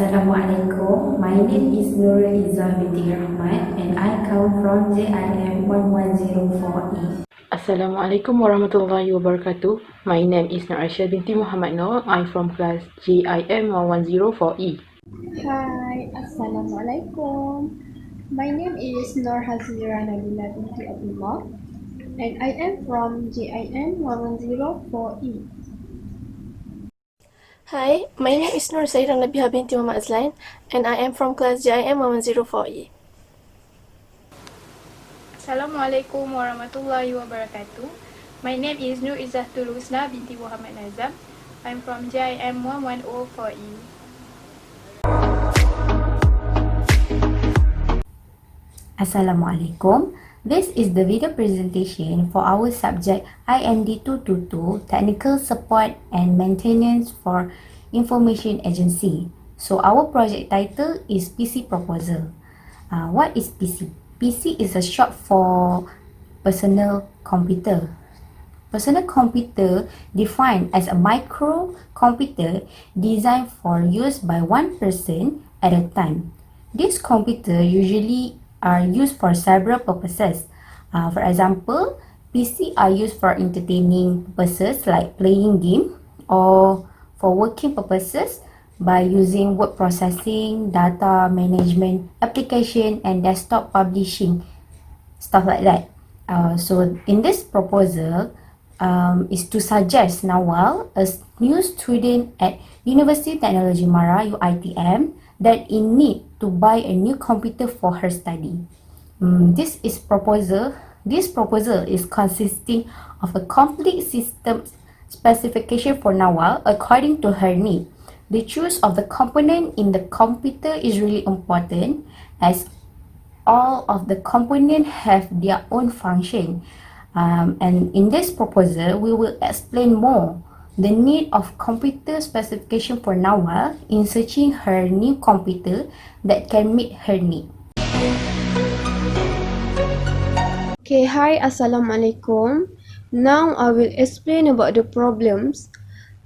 Assalamualaikum. My name is Nurul Izzah Binti Rahmat and I come from JIM 1104E. Assalamualaikum warahmatullahi wabarakatuh. My name is Aisyah Binti Mohamad. I'm from class JIM 1104E. Hi, Assalamualaikum. My name is Hazmyra Nabila Binti Abdullah and I am from JIM 104E. Hi, my name is Sahira Nabihah Binti Azlan and I am from class JIM 104E. Assalamualaikum warahmatullahi wabarakatuh. My name is Izzahtul Husna Binti Mohamad Nazam. I'm from JIM 1104E. Assalamualaikum. This is the video presentation for our subject IND 222 Technical Support and Maintenance for Information Agency. So our project title is PC Proposal. What is PC? PC is a short for personal computer. Personal computer defined as a microcomputer designed for use by one person at a time. This computer usually are used for several purposes. For example, PC are used for entertaining purposes like playing game or for working purposes by using word processing, data management, application and desktop publishing, stuff like that. So in this proposal is to suggest Nawal, a new student at University Technology Mara UiTM, that in need to buy a new computer for her study. This proposal is consisting of a complete system specification for Nawal according to her need. The choice of the component in the computer is really important as all of the components have their own function. And in this proposal, we will explain more the need of computer specification for Nawal in searching her new computer that can meet her need. Okay, hi, Assalamualaikum. Now I will explain about the problems.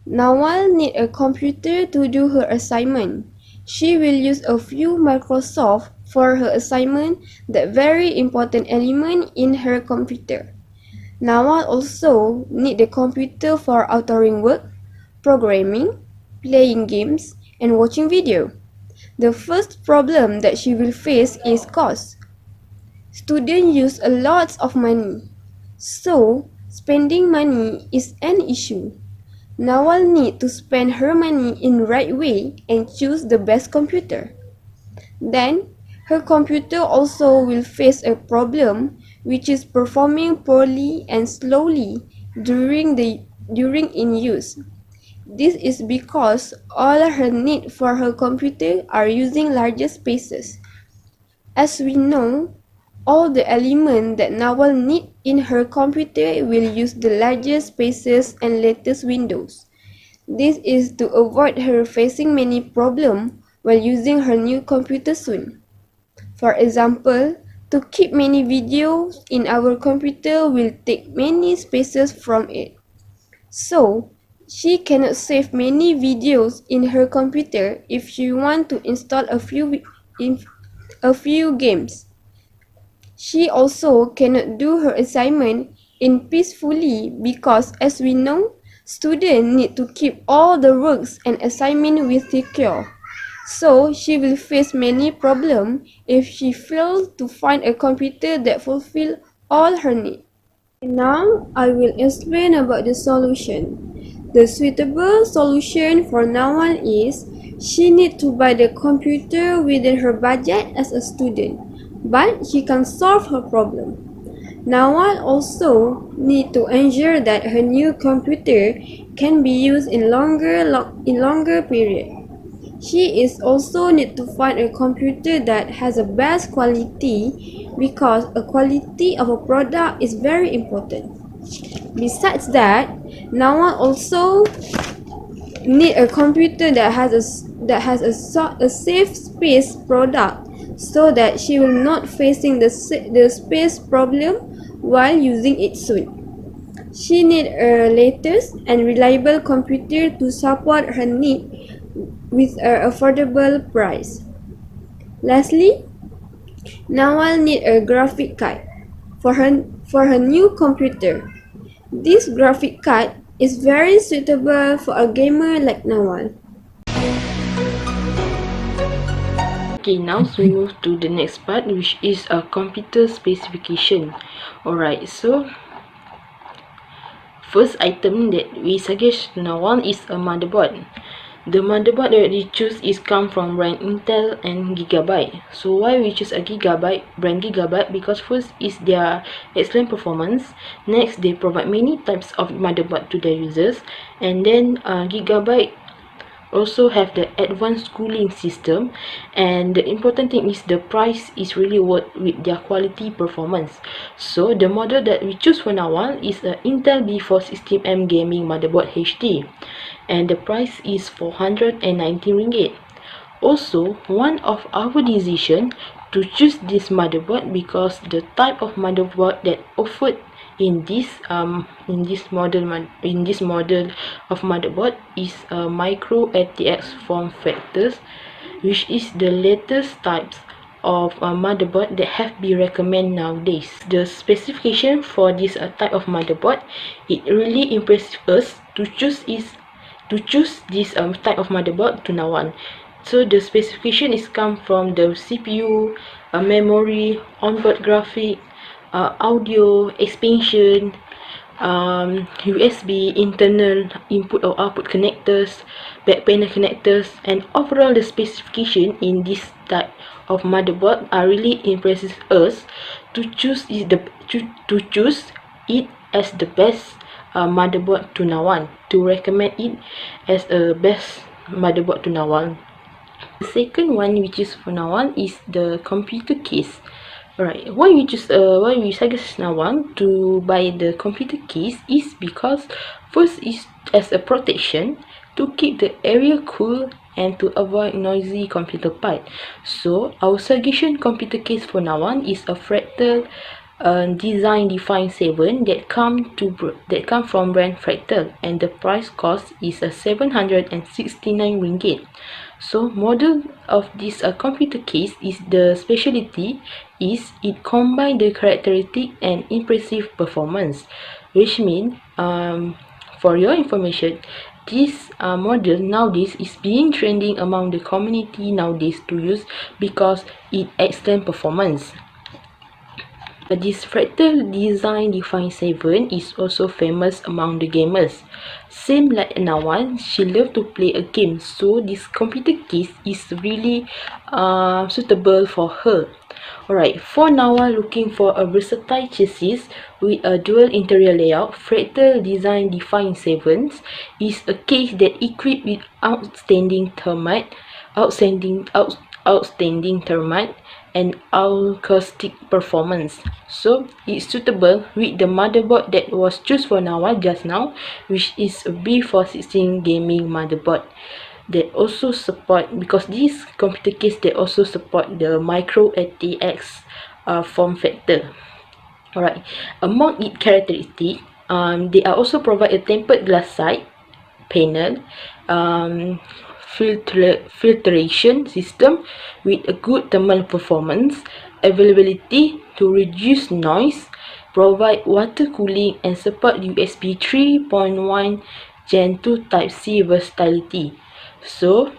Nawal need a computer to do her assignment. She will use a few Microsoft for her assignment, that very important element in her computer. Nawal also need the computer for authoring work, programming, playing games, and watching video. The first problem that she will face is cost. Students use a lot of money, so spending money is an issue. Nawal need to spend her money in the right way and choose the best computer. Then, her computer also will face a problem which is performing poorly and slowly during in use. This is because all her need for her computer are using larger spaces. As we know, all the elements that Nawal need in her computer will use the largest spaces and latest windows. This is to avoid her facing many problems while using her new computer soon. For example, to keep many videos in our computer will take many spaces from it. So, she cannot save many videos in her computer if she wants to install a few games. She also cannot do her assignment in peacefully because, as we know, students need to keep all the works and assignments with secure. So, she will face many problems if she fails to find a computer that fulfills all her needs. Now, I will explain about the solution. The suitable solution for Nawal is she needs to buy the computer within her budget as a student, but she can solve her problem. Nawal also needs to ensure that her new computer can be used in longer period. She is also need to find a computer that has the best quality because a quality of a product is very important. Besides that, Nawal also need a computer that has a safe space product so that she will not facing the space problem while using it soon. She need a latest and reliable computer to support her need with an affordable price. Lastly, Nawal need a graphic card for her new computer. This graphic card is very suitable for a gamer like Nawal. Okay, now we move to the next part, which is a computer specification. Alright, so first item that we suggest to Nawal is a motherboard. The motherboard that we choose is come from brand Intel and Gigabyte. So why we choose a brand Gigabyte? Because first is their excellent performance. Next, they provide many types of motherboard to their users, and then Gigabyte also have the advanced cooling system, and the important thing is the price is really worth with their quality performance. So the model that we choose for Nawal is a Intel B416M gaming motherboard HD, and the price is 419 ringgit. Also, one of our decision to choose this motherboard because the type of motherboard that offered in this model of motherboard is a micro ATX form factors, which is the latest types of motherboard that have been recommended nowadays. The specification for this type of motherboard, it really impresses us to choose this type of motherboard to Nawal. So the specification is come from the CPU, memory, onboard graphic, audio, expansion, USB, internal input or output connectors, back panel connectors, and overall the specification in this type of motherboard are really impresses us to choose it as the best motherboard to Nawal, to recommend it as a best motherboard to Nawal. The second one which is for Nawal is the computer case. Alright, why we suggest Nawal to buy the computer case is because first is as a protection to keep the area cool and to avoid noisy computer part. So our suggestion computer case for Nawal is a Fractal design define 7 that come from brand Fractal, and the price cost is a 769 ringgit. So model of this computer case is the specialty is it combine the characteristic and impressive performance, which mean for your information, this model nowadays is being trending among the community nowadays to use because it excellent performance. This Fractal Design Define 7 is also famous among the gamers. Same like Nawal, she loves to play a game, so this computer case is really suitable for her. Alright, for Nawal looking for a versatile chassis with a dual interior layout, Fractal Design Define 7 is a case that equipped with outstanding thermite and acoustic performance. So it's suitable with the motherboard that was chosen for Nawal just now, which is a B416 gaming motherboard that also support, because this computer case they also support the micro ATX form factor. Alright, among its characteristics, they are also provide a tempered glass side panel, filtration system with a good thermal performance, availability to reduce noise, provide water cooling, and support USB 3.1 Gen 2 Type C versatility. So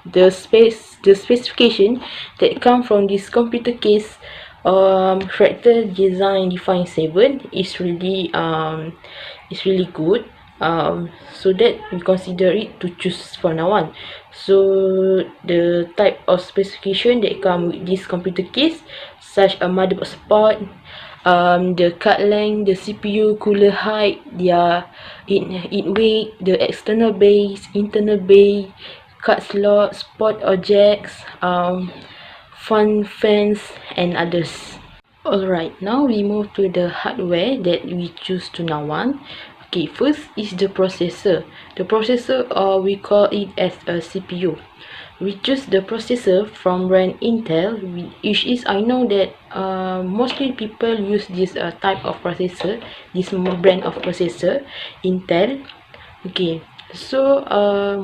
the specification that come from this computer case Fractal Design Define 7 is really good, so that we consider it to choose for Nawal. So the type of specification that come with this computer case, such a motherboard support, the card length, the CPU cooler height, their in weight, the external base, internal base, card slots, port or jacks, fans, and others. Alright, now we move to the hardware that we choose to Nawal. Okay, first is the processor. The processor, we call it as a CPU. We choose the processor from brand Intel, which is, I know that mostly people use this type of processor, this brand of processor, Intel. Okay, So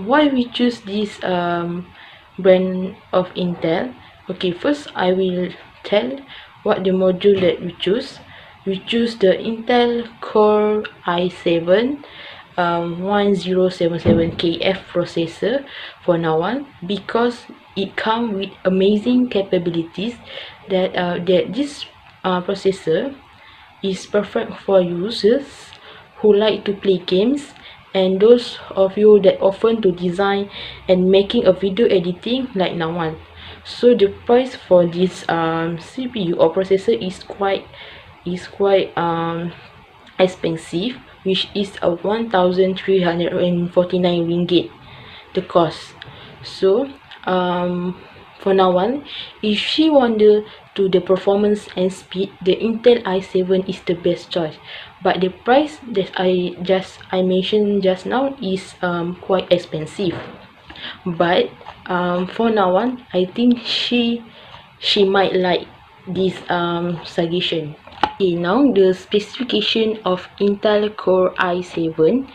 why we choose this brand of Intel? Okay, first I will tell what the module that we choose. We choose the Intel Core i7 1077KF processor for Nawal, because it comes with amazing capabilities that this processor is perfect for users who like to play games and those of you that often to design and making a video editing like Nawal. So the price for this CPU or processor is quite expensive, which is a 1,349 ringgit the cost. So for Nawal, if she wonder to the performance and speed, the Intel i7 is the best choice, but the price that I mentioned just now is quite expensive. But for Nawal, I think she might like this suggestion. Okay, now the specification of Intel Core i7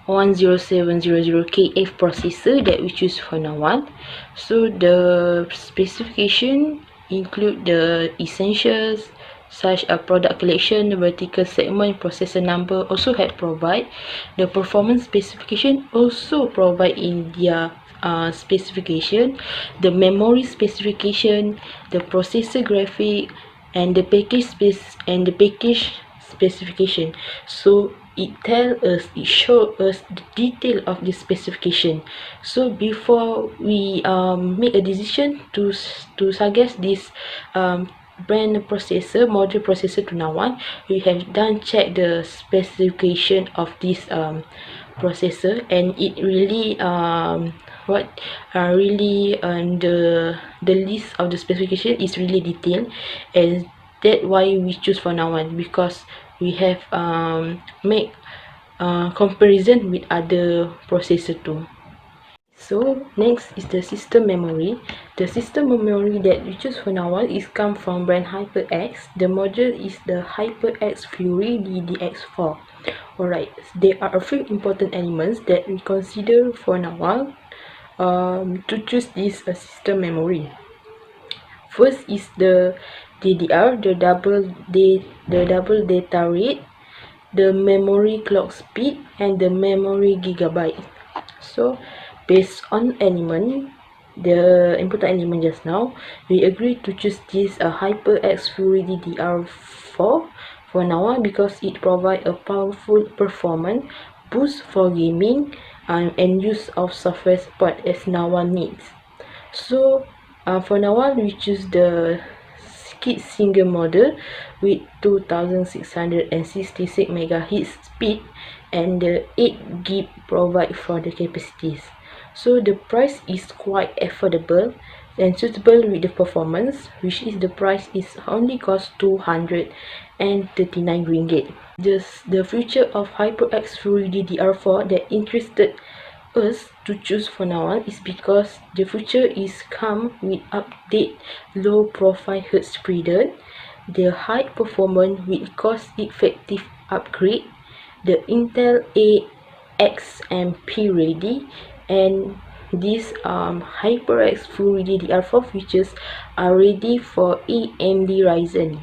10700KF processor that we choose for Nawal. So the specification include the essentials such as product collection, the vertical segment, processor number also had provide. The performance specification also provide in their specification, the memory specification, the processor graphic, and the package specification. So it show us the detail of the specification. So before we make a decision to suggest this brand processor, module processor to Nawal, we have done check the specification of this processor, and it really the list of the specification is really detailed, and that's why we choose for Nawal, because we have make comparison with other processor too. So next is the system memory. The system memory that we choose for Nawal is come from brand HyperX. The module is the HyperX Fury DDX4. Alright, there are a few important elements that we consider for Nawal to choose this system memory. First is the DDR, the double data rate, the memory clock speed, and the memory gigabyte. So based on element, the important element just now, we agreed to choose this HyperX Fury DDR4 for Nawal because it provides a powerful performance boost for gaming and use of software support as Nawal needs. So for Nawal, we choose the kit single model with 2666 MHz speed and the 8 GB provide for the capacities. So the price is quite affordable and suitable with the performance, which is the price is only cost 239 ringgit. The future of HyperX Fury DDR4 that interested us to choose for Nawal is because the future is come with update low profile hertz spreader, the high performance with cost effective upgrade, the Intel AXMP ready, and these HyperX Fury DDR4 features are ready for AMD Ryzen.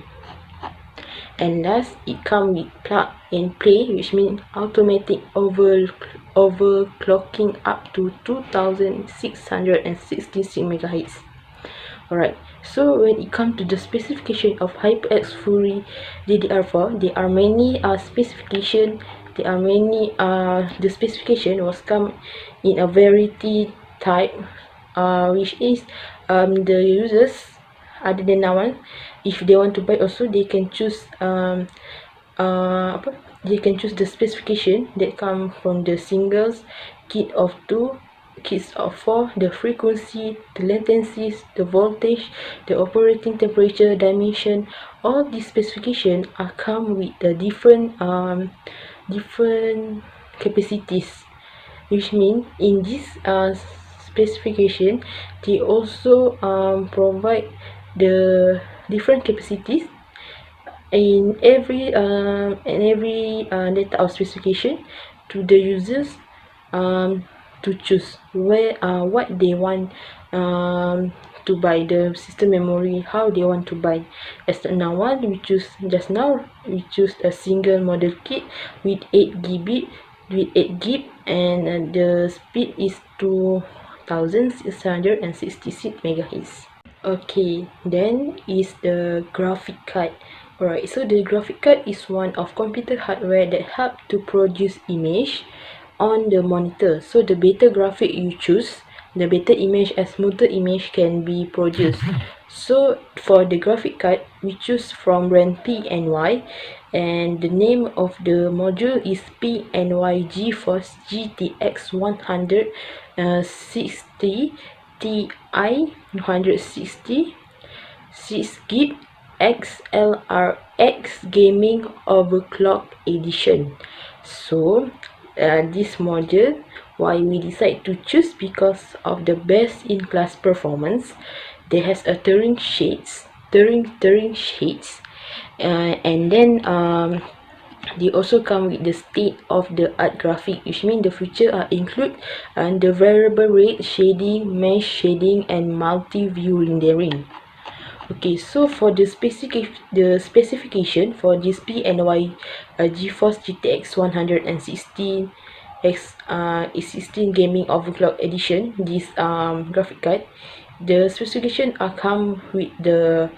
And last, it comes with plug and play, which means automatic overclocking up to 2666 MHz. Alright, so when it comes to the specification of HyperX Fury DDR4, there are many specification. The specification was come in a variety type, which is the users other than Nawal, if they want to buy also, they can choose they can choose the specification that come from the singles, kit of 2, kits of 4, the frequency, the latencies, the voltage, the operating temperature, dimension. All these specifications are come with the different capacities, which means in this specification they also provide the different capacities in every data of specification to the users to choose what they want to buy, the system memory, how they want to buy. As now we choose just now we choose a single model kit with 8 GB and the speed is 2666 MHz. Okay, then is the graphic card. Alright, so the graphic card is one of computer hardware that help to produce image on the monitor. So the better graphic you choose, the better image and smoother image can be produced. So for the graphic card, we choose from brand PNY, and the name of the module is PNY GeForce GTX 160 Ti 160 6GB XLRX Gaming Overclock Edition. So this module, why we decide to choose, because of the best in class performance. There has a Turing shades, and then they also come with the state of the art graphic, which means the feature include the variable rate shading, mesh shading, and multi-view rendering. Okay, so for the specification for this PNY GeForce GTX 116 16 Gaming Overclock Edition, this graphic card, the specification come with the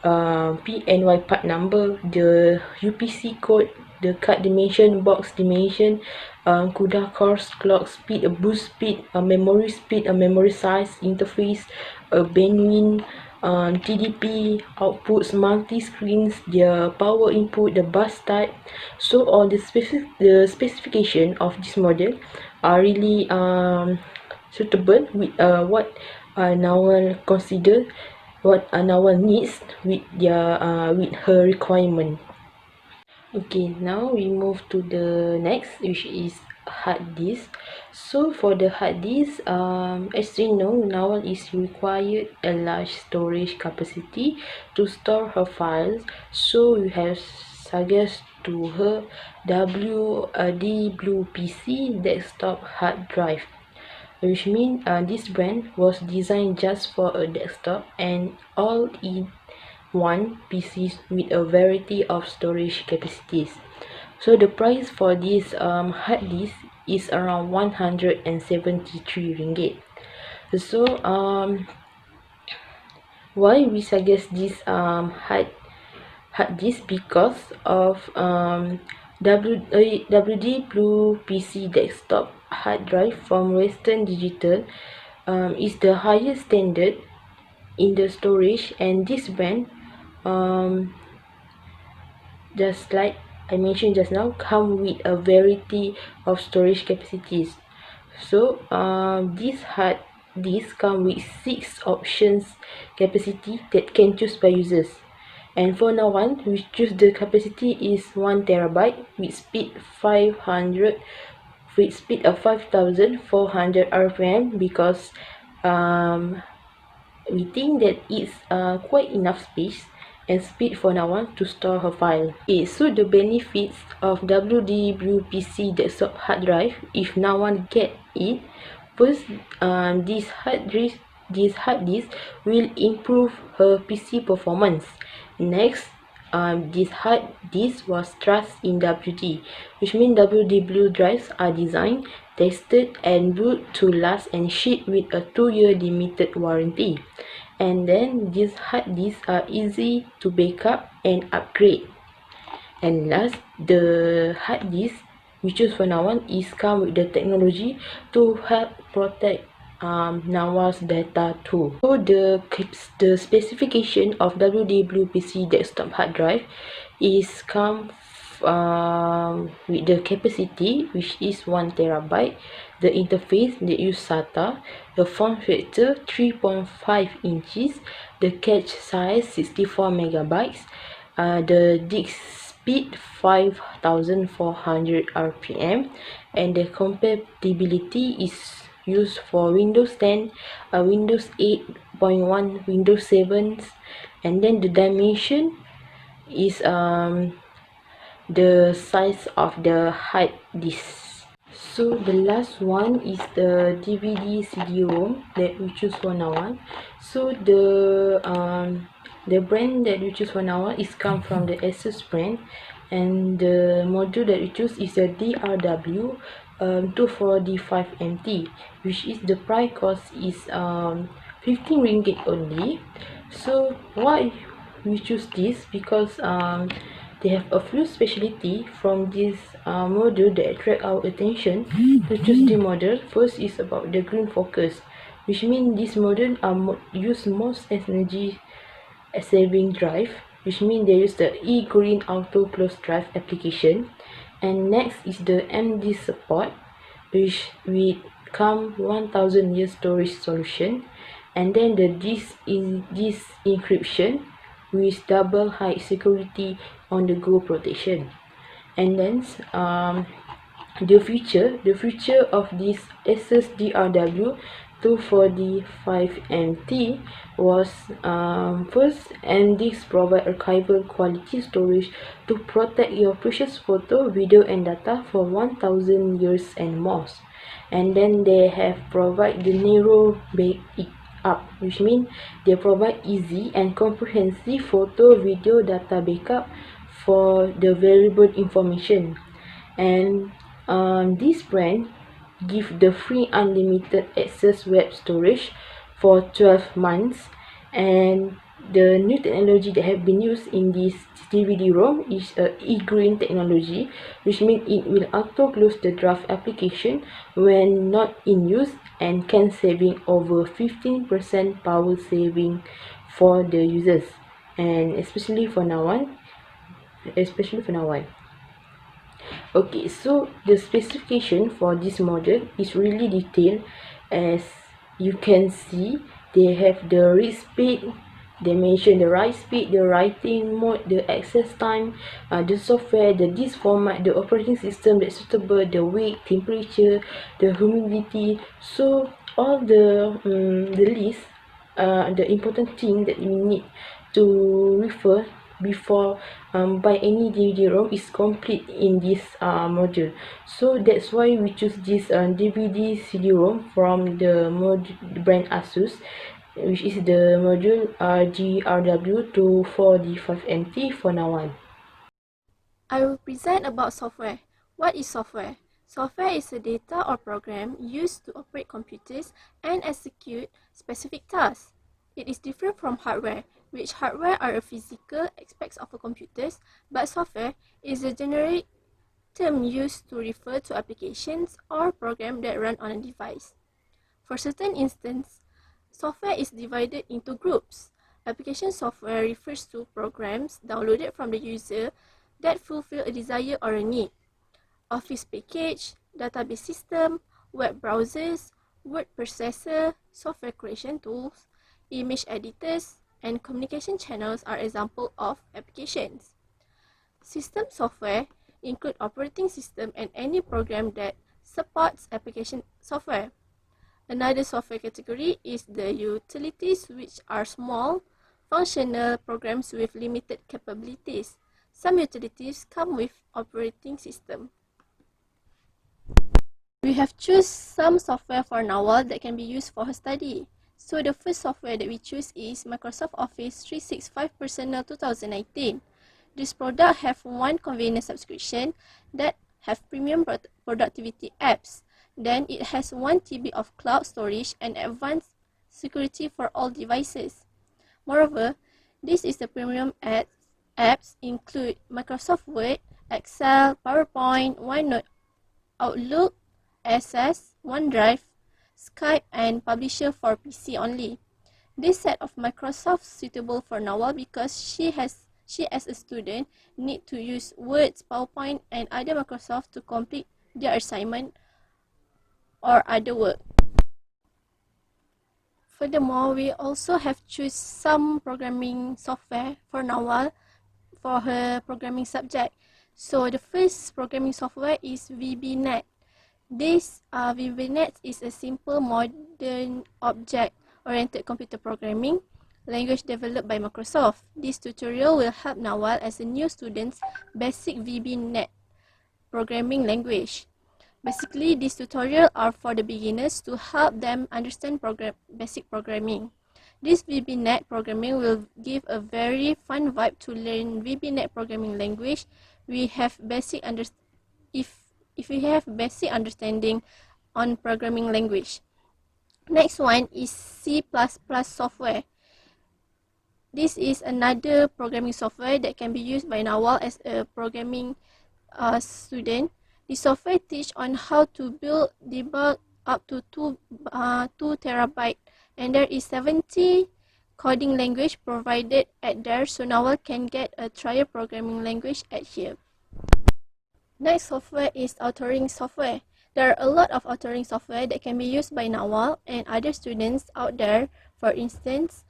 PNY part number, the UPC code, the card dimension, box dimension, CUDA course, clock speed, a boost speed, a memory speed, a memory size, interface, a bandwidth, TDP, outputs, multi-screens, their power input, the bus type. So all the specification of this model are really suitable with what Nawal consider, what Nawal needs with her requirement. Okay, now we move to the next, which is hard disk. So for the hard disk, as we know, Nawal is required a large storage capacity to store her files. So we have suggest to her WD-PC desktop hard drive, which means this brand was designed just for a desktop and all in one PCs with a variety of storage capacities. So the price for this hard disk is around 173 ringgit. So why we suggest this hard disk, because of WD Blue PC desktop hard drive from Western Digital is the highest standard in the storage, and this brand just like I mentioned just now, come with a variety of storage capacities. So this hard disk come with 6 options capacity that can choose by users. And for now on, we choose the capacity is 1 terabyte with speed 5400 RPM, because we think that it's quite enough space and speed for now on to store her file. Okay, so the benefits of WD Blue PC desktop hard drive, if now one get it, first, this hard disk will improve her PC performance. Next, this hard disk was trust in WD, which means WD Blue drives are designed, tested, and built to last and shipped with a 2-year limited warranty. And then these hard disks are easy to backup and upgrade. And last, the hard disk we choose for now on is come with the technology to help protect Nawal's data too. So the specification of WD Blue PC desktop hard drive is come with the capacity, which is 1 terabyte, the interface they use SATA, the form factor 3.5 inches, the cache size 64 megabytes, the disk speed 5400 RPM, and the compatibility is used for Windows 10, Windows 8.1, Windows 7, and then the dimension is the size of the hard disk. So the last one is the DVD CD-ROM that we choose for Nawal. So the brand that we choose for Nawal is come from the Asus brand, and the module that we choose is the DRW 24D5MT, which is the price cost is 15 ringgit only. So why we choose this? Because they have a few specialty from this module that attract our attention to choose the model. First is about the green focus, which means this model use most energy saving drive, which means they use the e-green auto close drive application. And next is the MD support, which will come 1000 year storage solution. And then the this encryption with double high security on the go protection. And then the feature of this Asus DRW 24D5MT was first, and this provide archival quality storage to protect your precious photo, video and data for 1000 years and more. And then they have provide the narrow backup, which means they provide easy and comprehensive photo, video, data backup for the valuable information. And this brand give the free unlimited access web storage for 12 months. And the new technology that have been used in this DVD-ROM is a e-green technology, which means it will auto close the draft application when not in use, and can saving over 15% power saving for the users, and especially for Nawal. Okay, so the specification for this model is really detailed. As you can see, they have the read speed, they mention the write speed, the writing mode, the access time, the software, the disk format, the operating system that's suitable, the weight, temperature, the humidity. So all the list, the important thing that you need to refer before buy any DVD-ROM is complete in this module. So that's why we choose this DVD CD-ROM from the brand Asus, which is the module GRW24D5MT for Nawal. I will present about software. What is software? Software is a data or program used to operate computers and execute specific tasks. It is different from hardware, which hardware are a physical aspects of a computers, but software is a generic term used to refer to applications or programs that run on a device. For certain instances, software is divided into groups. Application software refers to programs downloaded from the user that fulfill a desire or a need. Office package, database system, web browsers, word processor, software creation tools, image editors, and communication channels are examples of applications. System software include operating system and any program that supports application software. Another software category is the utilities, which are small, functional programs with limited capabilities. Some utilities come with operating system. We have choose some software for Nawal that can be used for her study. So the first software that we choose is Microsoft Office 365 Personal 2019. This product have one convenient subscription that have premium productivity apps. Then it has 1 TB of cloud storage and advanced security for all devices. Moreover, this is the premium apps include Microsoft Word, Excel, PowerPoint, OneNote, Outlook, Access, OneDrive, Skype, and Publisher for PC only. This set of Microsoft suitable for Nawal because she as a student need to use Word, PowerPoint, and other Microsoft to complete their assignment or other work. Furthermore, we also have choose some programming software for Nawal for her programming subject. So the first programming software is VBNet. This VBNet is a simple modern object-oriented computer programming language developed by Microsoft. This tutorial will help Nawal as a new student's basic VBNet programming language. Basically, these tutorials are for the beginners to help them understand basic programming. This VB-Net programming will give a very fun vibe to learn VB-Net programming language. We have if we have basic understanding on programming language. Next one is C++ software. This is another programming software that can be used by Nawal as a programming student. The software teach on how to build debug up to 2 terabyte, and there is 70 coding language provided at there, so Nawal can get a trial programming language at here. Next software is authoring software. There are a lot of authoring software that can be used by Nawal and other students out there. For instance,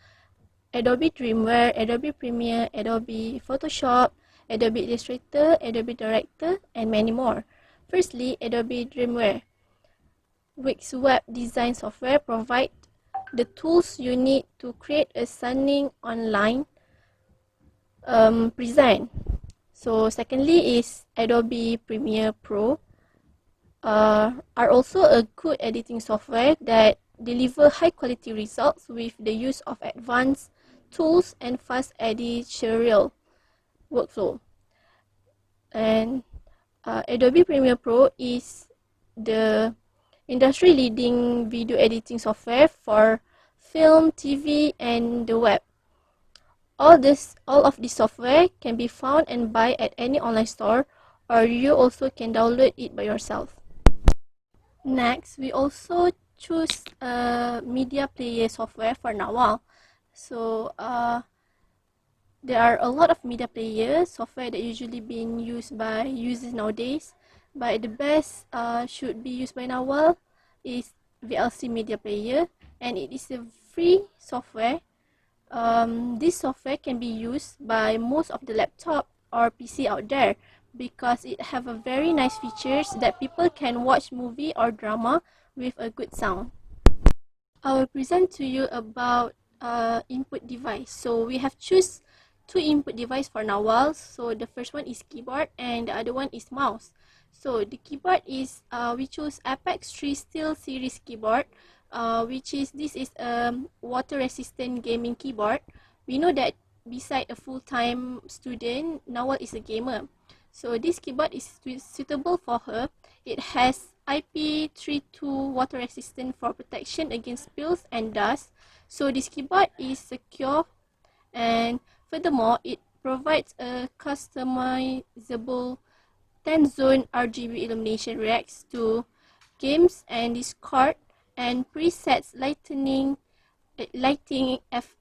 Adobe Dreamweaver, Adobe Premiere, Adobe Photoshop, Adobe Illustrator, Adobe Director, and many more. Firstly, Adobe Dreamweaver, which web design software provide the tools you need to create a stunning online present. So secondly is Adobe Premiere Pro, are also a good editing software that deliver high quality results with the use of advanced tools and fast editorial workflow. And Adobe Premiere Pro is the industry leading video editing software for film, TV, and the web. All of this software can be found and buy at any online store, or you also can download it by yourself. Next, we also choose a media player software for Nawal. So there are a lot of media player software that usually being used by users nowadays, but the best should be used by Nawal is VLC media player, and it is a free software. This software can be used by most of the laptop or PC out there because it have a very nice features that people can watch movie or drama with a good sound. I will present to you about input device. So we have choose two input device for Nawal. So the first one is keyboard and the other one is mouse. So the keyboard is we choose Apex 3 Steel Series keyboard, this is a water resistant gaming keyboard. We know that beside a full-time student, Nawal is a gamer. So this keyboard is suitable for her. It has IP32 water resistant for protection against spills and dust. So this keyboard is secure, and furthermore, it provides a customizable 10-zone RGB illumination reacts to games and Discord, and presets lighting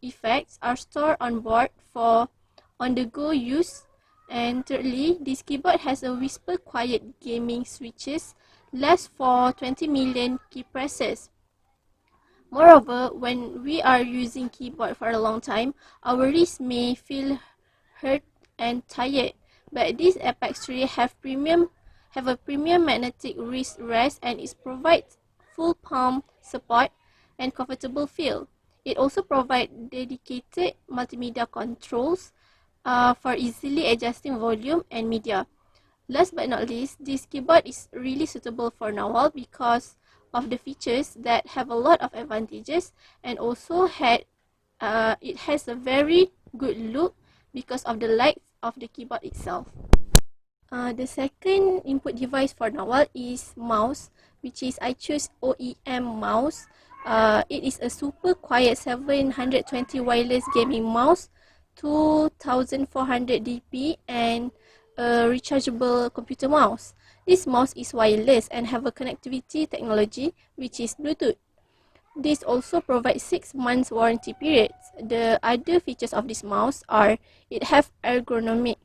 effects are stored on board for on-the-go use. And thirdly, this keyboard has a whisper quiet gaming switches, lasts for 20 million key presses. Moreover, when we are using keyboard for a long time, our wrist may feel hurt and tired. But this Apex 3 have a premium magnetic wrist rest, and it provides full palm support and comfortable feel. It also provides dedicated multimedia controls for easily adjusting volume and media. Last but not least, this keyboard is really suitable for Nawal because of the features that have a lot of advantages, and also it has a very good look because of the light of the keyboard itself. The second input device for Nawal is mouse, which is I choose OEM mouse. It is a super quiet 720 wireless gaming mouse, 2400 dp, and a rechargeable computer mouse. This mouse is wireless and have a connectivity technology which is Bluetooth. This also provides 6 months warranty periods. The other features of this mouse are it have ergonomic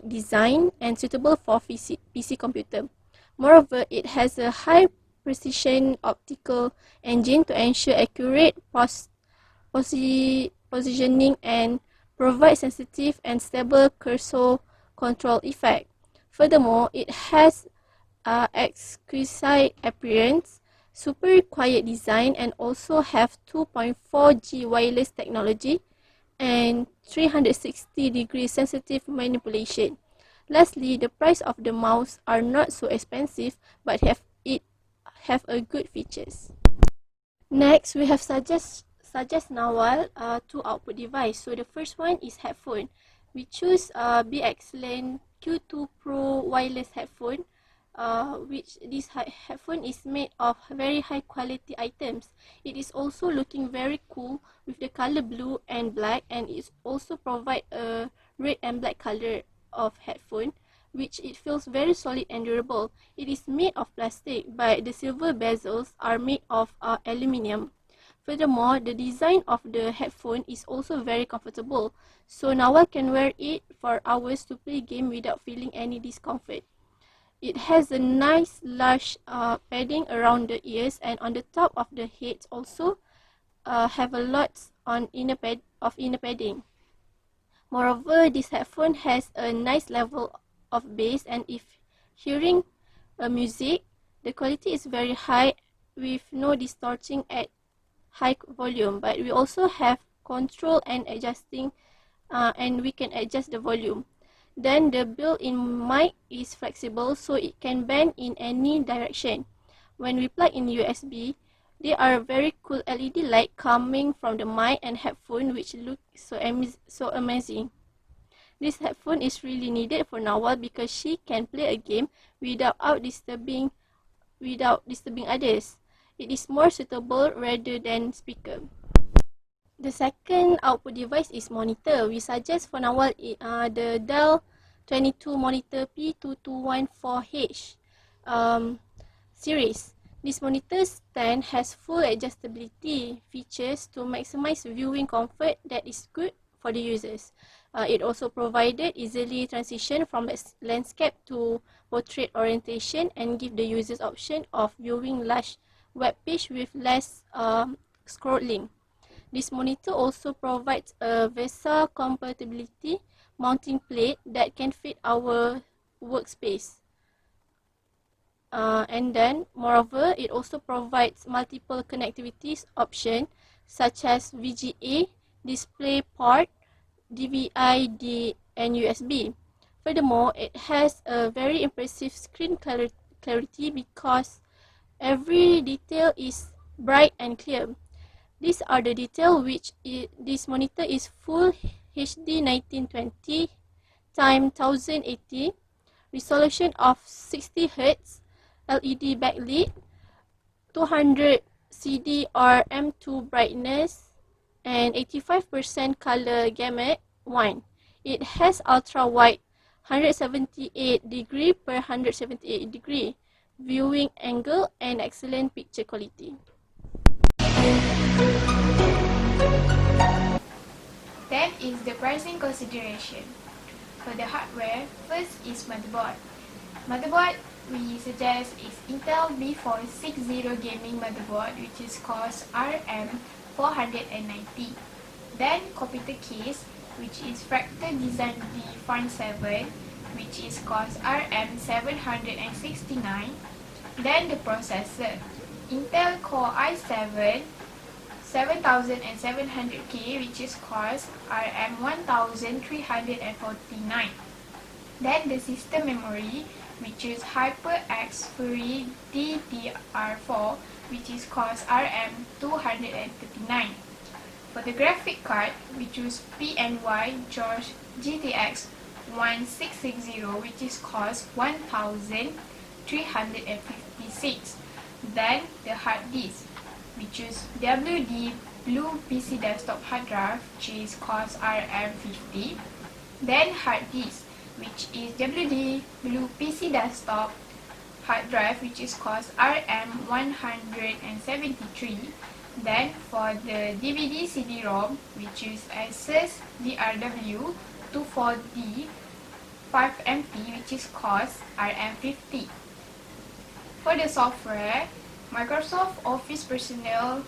design and suitable for PC computer. Moreover, it has a high precision optical engine to ensure accurate positioning and provide sensitive and stable cursor control effect. Furthermore, it has exquisite appearance, super quiet design, and also have 2.4G wireless technology and 360-degree sensitive manipulation. Lastly, the price of the mouse are not so expensive but have a good features. Next, we have suggest Nawal two output device. So the first one is headphone. We choose BXLAN Q2 Pro wireless headphone, which this headphone is made of very high quality items. It is also looking very cool with the color blue and black, and it also provide a red and black color of headphone, which it feels very solid and durable. It is made of plastic, but the silver bezels are made of aluminium. Furthermore, the design of the headphone is also very comfortable, so Nawal can wear it for hours to play game without feeling any discomfort. It has a nice large padding around the ears, and on the top of the head also have a lot on inner padding. Moreover, this headphone has a nice level of bass, and if hearing music, the quality is very high with no distorting at high volume. But we also have control and adjusting, and we can adjust the volume. Then the built-in mic is flexible, so it can bend in any direction. When we plug in USB, there are very cool LED light coming from the mic and headphone, which look so amazing. This headphone is really needed for Nawal because she can play a game without disturbing others. It is more suitable rather than speaker. The second output device is monitor. We suggest for Nawal the Dell 22 monitor P2214H series. This monitor stand has full adjustability features to maximize viewing comfort that is good for the users. It also provided easily transition from landscape to portrait orientation and give the users option of viewing large web page with less scrolling. This monitor also provides a VESA compatibility mounting plate that can fit our workspace. And then, moreover, it also provides multiple connectivities options such as VGA, DisplayPort, DVI-D, and USB. Furthermore, it has a very impressive screen clarity because every detail is bright and clear. These are the details which this monitor is full HD 1920 x 1080, resolution of 60 Hz, LED backlit, 200 CD or M2 brightness, and 85% color gamut 1. It has ultra wide 178 degree per 178 degree viewing angle and excellent picture quality. Then is the pricing consideration. For the hardware, first is motherboard. Motherboard we suggest is Intel B460 gaming motherboard, which is cost RM490. Then computer case, which is Fractal Design D57, which is cost RM769. Then the processor, Intel Core i7 7700K, which is cost RM1349. Then the system memory, which is HyperX Fury DDR4, which is cost RM239. For the graphic card, we choose PNY George GTX 1660, which is cost 1356. Then the hard disk, we choose WD Blue PC Desktop hard drive, which is cost RM50. Then hard disk, which is WD Blue PC Desktop hard drive, which is cost RM173. Then for the DVD CD-ROM, we choose Asus DRW 24D 5MT, which is cost RM50. For the software, Microsoft Office Personnel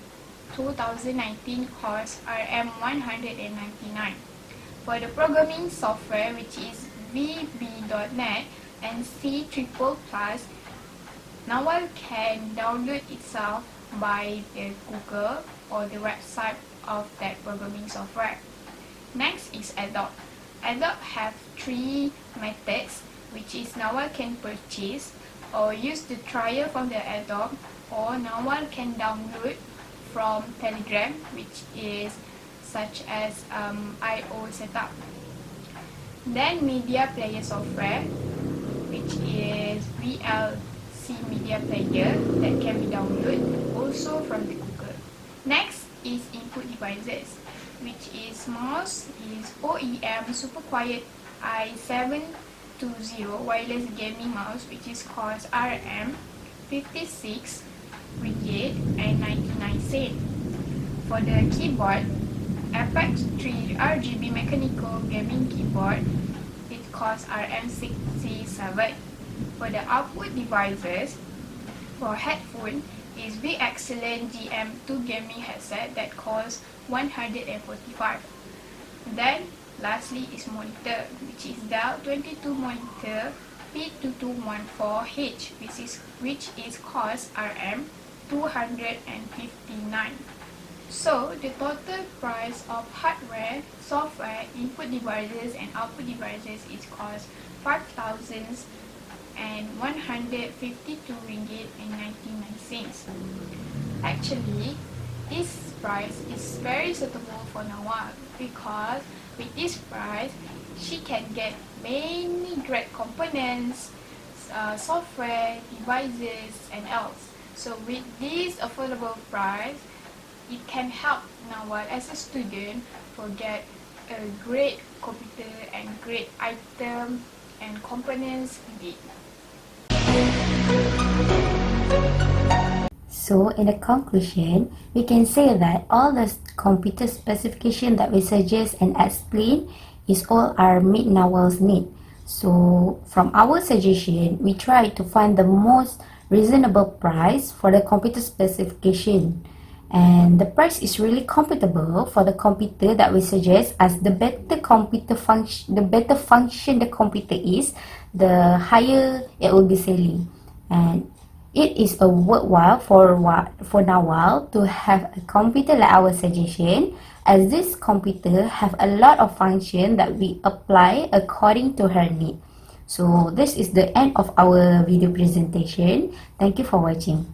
2019 cost RM199. For the programming software, which is VB.NET and C++, Nawal can download itself by the Google or the website of that programming software. Next is Adobe. Adobe have three methods. which is Nawal can purchase or use the trial from the add-on, or Nawal can download from Telegram, which is such as IO setup. Then media player software, which is VLC media player that can be downloaded also from the Google. Next is input devices, which is mouse is OEM Super Quiet i720 wireless gaming mouse, which is cost RM56 ringgit and 99 cent. For the keyboard, Apex 3 RGB mechanical gaming keyboard, it costs RM67. For the output devices, for headphone is V Excellent GM2 gaming headset that costs 145. Then lastly is monitor, which is Dell 22 monitor P2214H, which is cost RM 259. So the total price of hardware, software, input devices and output devices is cost 5,152 ringgit and 99 cents. Actually, this price is very suitable for Nawal because with this price, she can get many great components, software, devices and else. So with this affordable price, it can help Nawal as a student to get a great computer and great item and components indeed. So in the conclusion, we can say that all the computer specification that we suggest and explain is all our meet Nawal's need. So from our suggestion, we try to find the most reasonable price for the computer specification. And the price is really compatible for the computer that we suggest, as the better function the computer is, the higher it will be selling. And it is a worthwhile for Nawal to have a computer like our suggestion, as this computer have a lot of function that we apply according to her need. So this is the end of our video presentation. Thank you for watching.